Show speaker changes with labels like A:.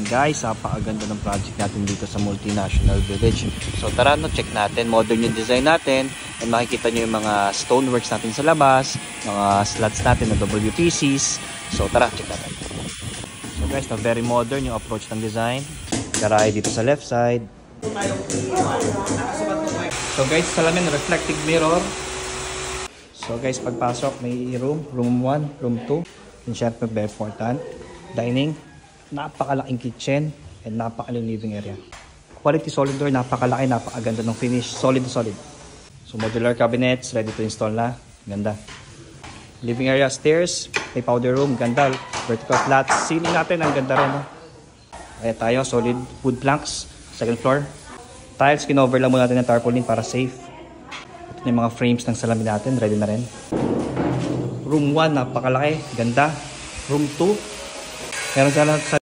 A: guys, napakaganda ng project natin dito sa Multinational Village. So tara, no, check natin, modern yung design natin, and makikita nyo yung mga stoneworks natin sa labas, mga slats natin na WPCs. So tara, check natin. So guys, na very modern yung approach ng design. Garahe dito sa left side. So guys, salamin, reflective mirror. So guys, pagpasok may room 1, room 2. And syempre, very important. Dining, napakalaking kitchen, and napakalaking living area. Quality solid door, napakalaki, napakaganda ng finish, solid na solid. So modular cabinets, ready to install na. Ganda. Living area, stairs, may powder room, ganda. Vertical flat, ceiling natin, ang ganda rin. No? Kaya tayo, solid wood planks, second floor. Tiles, kinover lang muna natin ng tarpaulin para safe. Ito yung mga frames ng salamin natin, ready na rin. Room 1, napakalaki, ganda. Room 2, meron sa